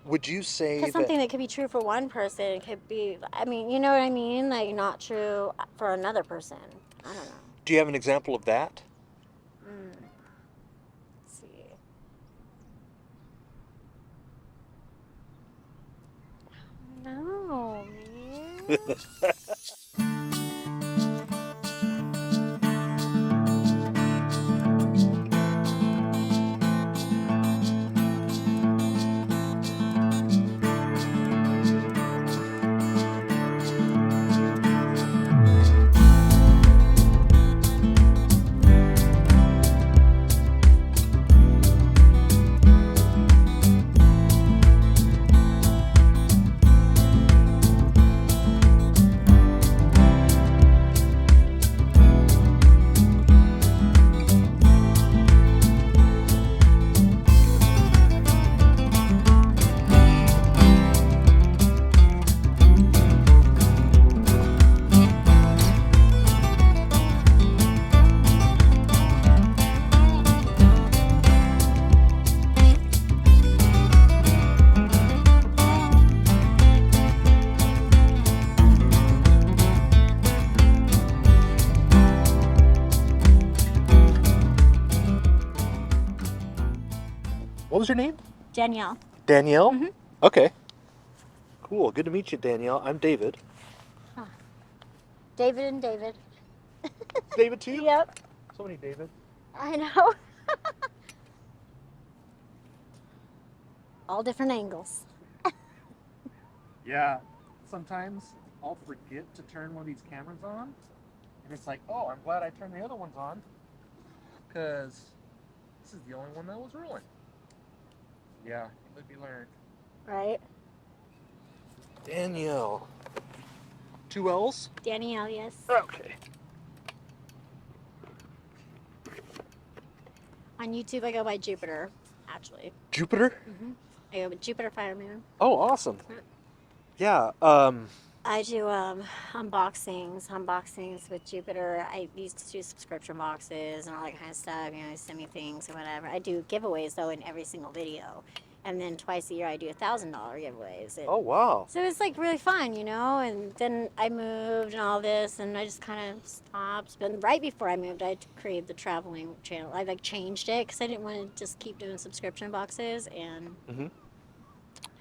would you say Because something that could be true for one person could be, I mean, you know what I mean? Like, not true for another person. I don't know. do you have an example of that? Let's see. No, man. What was your name? Danielle. Danielle? Mm-hmm. Okay. Cool. Good to meet you, Danielle. I'm David. Huh. David and David. David too? Yep. So many David. I know. All different angles. Yeah. Sometimes I'll forget to turn one of these cameras on. And it's like, oh, I'm glad I turned the other ones on. Because this is the only one that was rolling. Yeah, it would be learned. Right? Danielle. 2 L's? Danielle, yes. Okay. On YouTube, I go by Jupiter, actually. Jupiter? Mm-hmm. I go by Jupiter Fireman. Oh, awesome. Yeah. I do unboxings with Jupiter. I used to do subscription boxes and all that kind of stuff. You know, send me things or whatever. I do giveaways, though, in every single video. And then twice a year, I do $1,000 giveaways. And oh, wow. so it's like really fun, you know. And then I moved and all this, and I just kind of stopped. But right before I moved, I created the traveling channel. I like changed it because I didn't want to just keep doing subscription boxes, and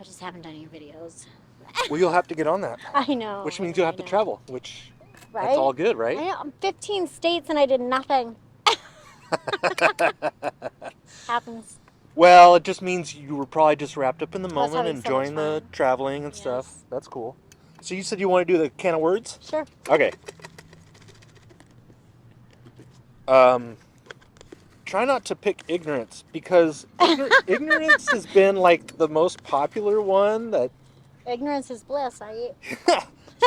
I just haven't done any videos. Well, you'll have to get on that. I know. Which means you'll have to travel, which right? That's all good, right? I know. I'm 15 states and I did nothing. Happens. Well, it just means you were probably just wrapped up in the moment, having so enjoying much the fun. traveling and Yes. stuff. That's cool. So you said you want to do the can of words? Sure. Okay. Try not to pick ignorance, because ignorance has been like the most popular one that... Ignorance is bliss, right?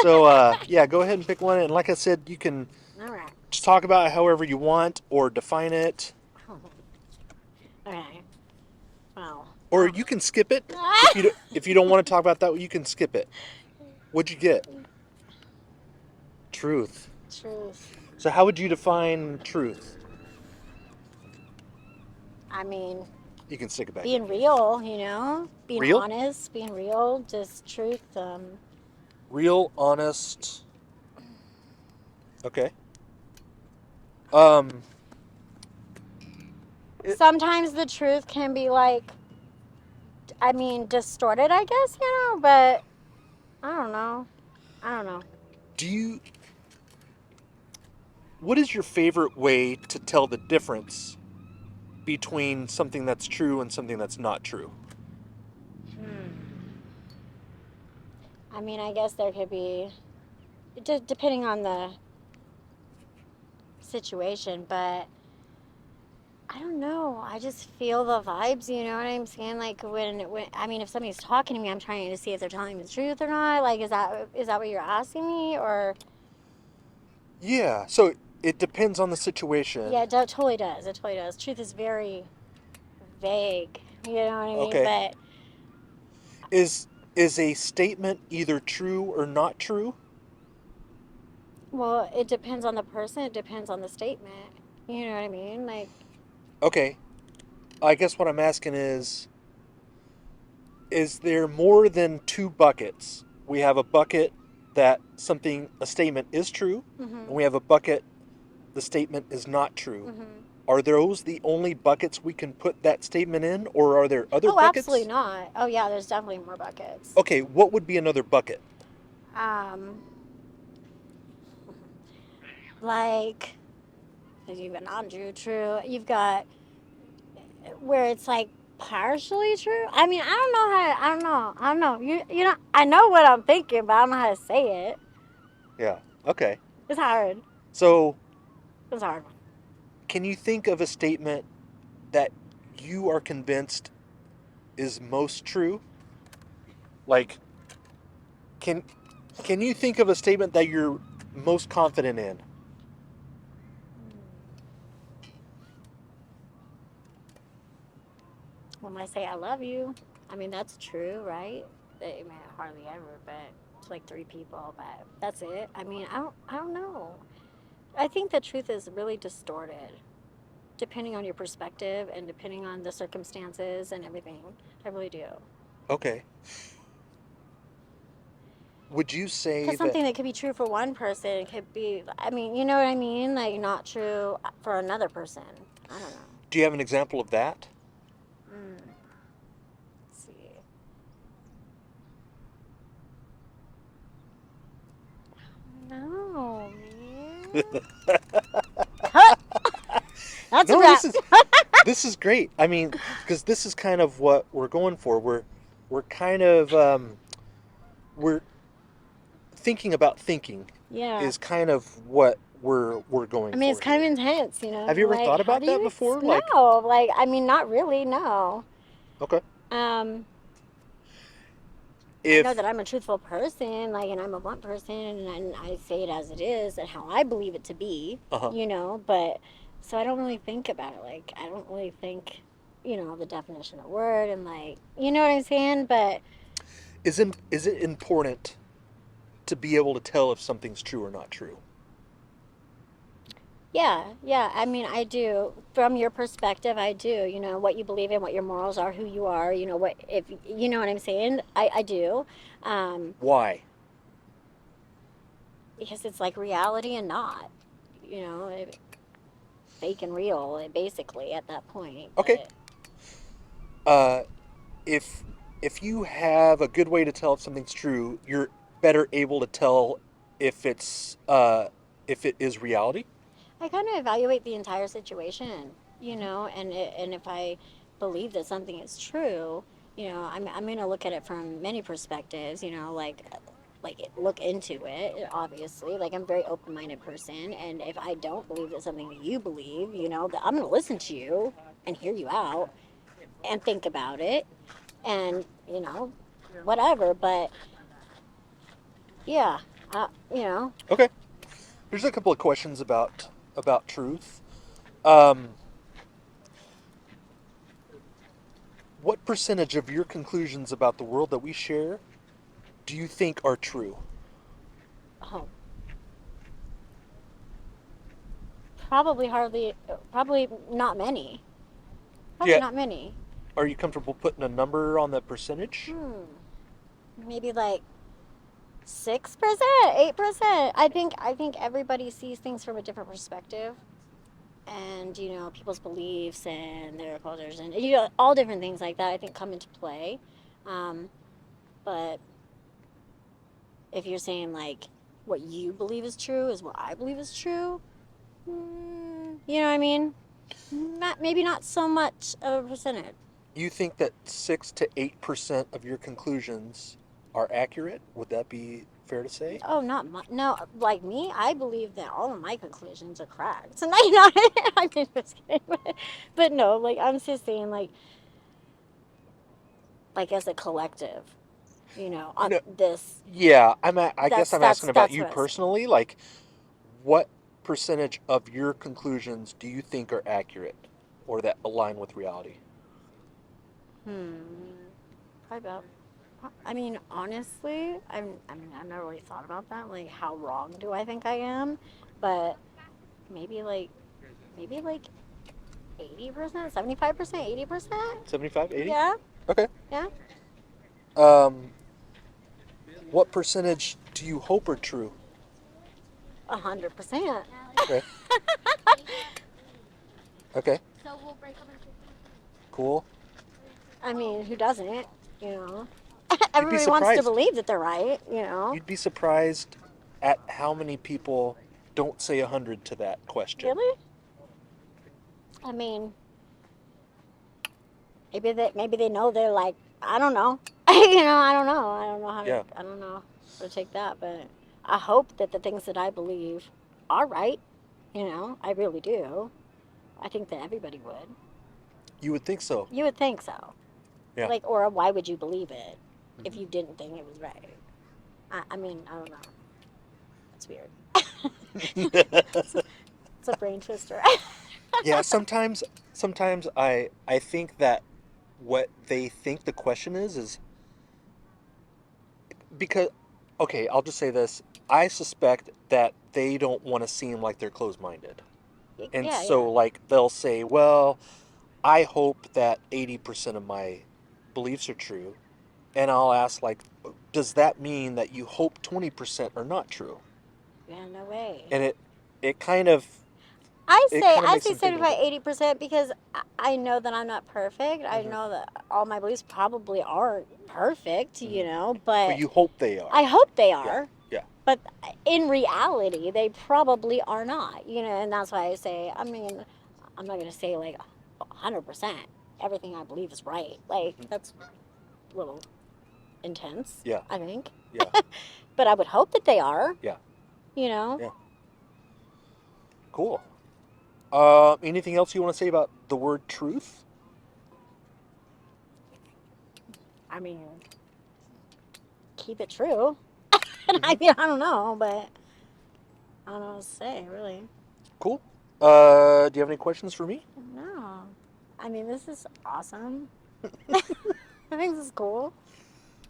So, yeah, go ahead and pick one. And like I said, you can All right. just talk about it however you want or define it. Okay. Well. Or you can skip it. If you don't want to talk about that, you can skip it. What'd you get? Truth. Truth. So how would you define truth? I mean, You can stick it back. being real, you know? Being Real? honest, being real, just truth. Real, honest. Okay. Sometimes the truth can be like, I mean, distorted, I guess, you know, but I don't know. What is your favorite way to tell the difference between something that's true and something that's not true? I mean, I guess there could be, depending on the situation, but I don't know. I just feel the vibes, you know what I'm saying? Like when I mean, if somebody's talking to me, I'm trying to see if they're telling me the truth or not. Like, is that what you're asking me, or? Yeah, so it depends on the situation. Yeah, it totally does. It totally does. Truth is very vague, you know what I mean? Okay. But Is a statement either true or not true? well, it depends on the person. It depends on the statement. You know what I mean? Like. Okay. I guess what I'm asking is, is there more than two buckets? We have a bucket that a statement is true, and we have a bucket the statement is not true. Are those the only buckets we can put that statement in, or are there other buckets? Absolutely not. Oh yeah, there's definitely more buckets. Okay, what would be another bucket? Like, you've got non-true. You've got where it's like partially true. I mean, I don't know. You know, I know what I'm thinking, but I don't know how to say it. Yeah. Okay. It's hard. So, It's hard. can you think of a statement that you are convinced is most true? Like, can you think of a statement that you're most confident in? When I say I love you, I mean that's true, right? I mean, hardly ever, but it's like 3 people, but that's it. I mean, I don't know. I think the truth is really distorted, depending on your perspective and depending on the circumstances and everything. I really do. Okay. Would you say Because something that could be true for one person could be, I mean, you know what I mean? Like, not true for another person. I don't know. Do you have an example of that? Let's see. No, man. That's a wrap. This is great. I mean, because this is kind of what we're going for. We're kind of we're thinking about thinking. Yeah. Is kind of what we're going for. I mean, it's kind of intense, you know. Have you ever thought about that before? No, I mean, not really. No. Okay. I know that I'm a truthful person, and I'm a blunt person, and I say it as it is and how I believe it to be, you know, but so I don't really think about it. I don't really think, the definition of word and you know what I'm saying? But is it important to be able to tell if something's true or not true? Yeah. I mean, I do. From your perspective, I do. You know, what you believe in, what your morals are, who you are, you know, you know what I'm saying? I do. Why? Because it's like reality and not, fake and real, basically, at that point. Okay. If you have a good way to tell if something's true, you're better able to tell if it is reality. I kind of evaluate the entire situation, and if I believe that something is true, I'm going to look at it from many perspectives, look into it, obviously. I'm a very open-minded person, and if I don't believe that something that you believe, that I'm going to listen to you and hear you out and think about it and, whatever, but yeah, Okay. There's a couple of questions about truth. What percentage of your conclusions about the world that we share do you think are true? Oh. Probably not many. Not many. Are you comfortable putting a number on the percentage? Maybe 6%, 8%. I think everybody sees things from a different perspective. And, people's beliefs and their cultures and, all different things like that, I think, come into play. But if you're saying, what you believe is true is what I believe is true, you know what I mean? Maybe not so much of a percentage. You think that 6 to 8% of your conclusions are accurate? Would that be fair to say? Oh, not my, no. Like me, I believe that all of my conclusions are correct. So, I'm just kidding. But no, I'm just saying, as a collective, on this. Yeah, I guess I'm asking about you personally. What percentage of your conclusions do you think are accurate or that align with reality? Probably about. I mean, honestly, I've never really thought about that. How wrong do I think I am? But maybe 80%, 75%, 80%. 75, 80? Yeah. Okay. Yeah. What percentage do you hope are true? 100%. Okay. Okay. Cool. I mean, who doesn't? You know, You'd be everybody wants to surprised. believe that they're right. You know, You'd be surprised at how many people don't say 100 to that question. really? I mean, maybe they know they're like, I don't know. You know, I don't know. I don't know how Yeah. to. I don't know how to take that, but I hope that the things that I believe are right. You know, I really do. I think that everybody would. You would think so. You would think so. Yeah. Like, or why would you believe it if you didn't think it was right? I mean, I don't know. That's weird. It's a brain twister. Yeah, sometimes I think that what they think the question is because, okay, I'll just say this. I suspect that they don't want to seem like they're closed-minded. And Yeah, so, yeah. like, they'll say, well, I hope that 80% of my beliefs are true. And I'll ask, like, does that mean that you hope 20% are not true? Yeah, no way. And it kind of, I it say kinda I makes say them think a little 75, 80% because I know that I'm not perfect. I Mhm. know that all my beliefs probably aren't perfect, you Mhm. know, but but you hope they are. I hope they are. Yeah. But in reality, they probably are not, you know, and that's why I say, I mean, I'm not going to say like 100% everything I believe is right. Like, Mhm. that's a little intense, Yeah. I think. Yeah. But I would hope that they are. Yeah. You know? Yeah. Cool. Anything else you want to say about the word truth? I mean, keep it true. I mean, I don't know, but I don't know what to say, really. Cool. Do you have any questions for me? No. I mean, this is awesome. I think this is cool.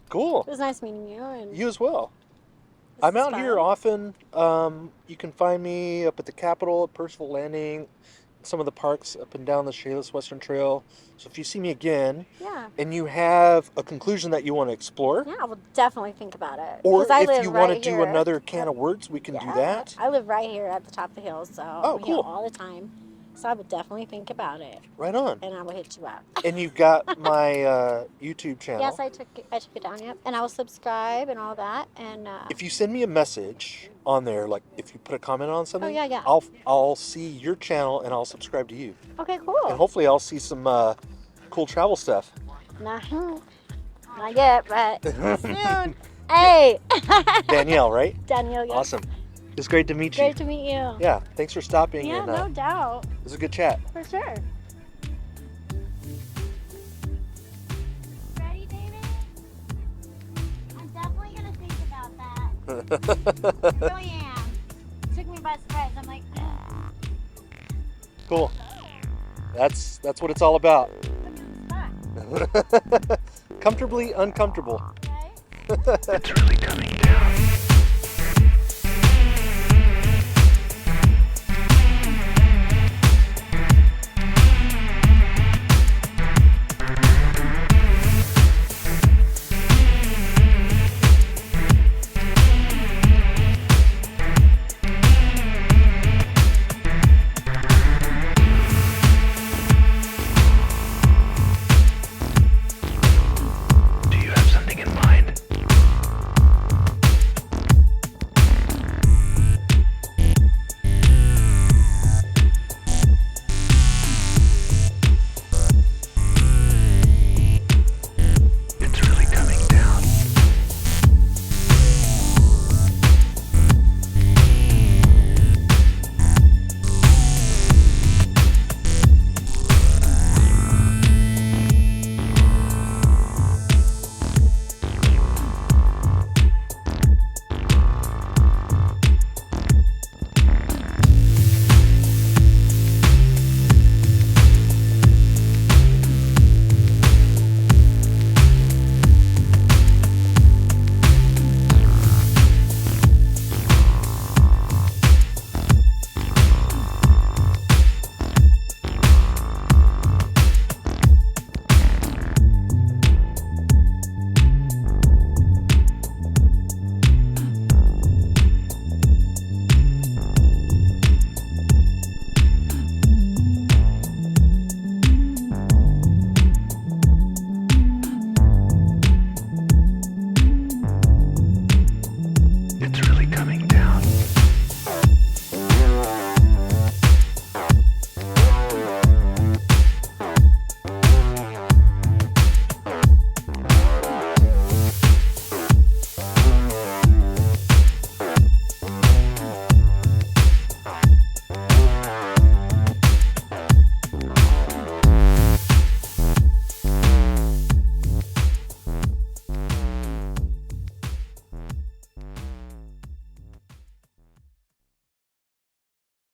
Cool. It was nice meeting you. And You as well. this I'm is out here fun. often. You can find me up at the Capitol, at Percival Landing, some of the parks up and down the Shayless Western Trail. So if you see me again Yeah. and you have a conclusion that you want to explore, Yeah, I will definitely think about it. or Because I if live you want to right do here. another can of words, we can do that. I live right here at the top of the hill, so Oh, I'm here cool. all the time. So I would definitely think about it, Right on. and I will hit you up. And you've got my YouTube channel. Yes, I took it down, yep. And I will subscribe and all that. And If you send me a message on there, like if you put a comment on something, yeah, yeah. I'll see your channel and I'll subscribe to you. Okay, And cool. hopefully I'll see some cool travel stuff. Not yet, but soon. Hey! Danielle, right? Danielle, yes. Awesome. It's great to meet you. Great to meet you. Yeah, thanks for stopping. Yeah, and, no doubt. It was a good chat. For sure. Ready, David? I'm definitely gonna think about that. I really am. It took me by surprise. I'm like, Cool. That's what it's all about. it's fun, Comfortably uncomfortable. right? It's really coming down.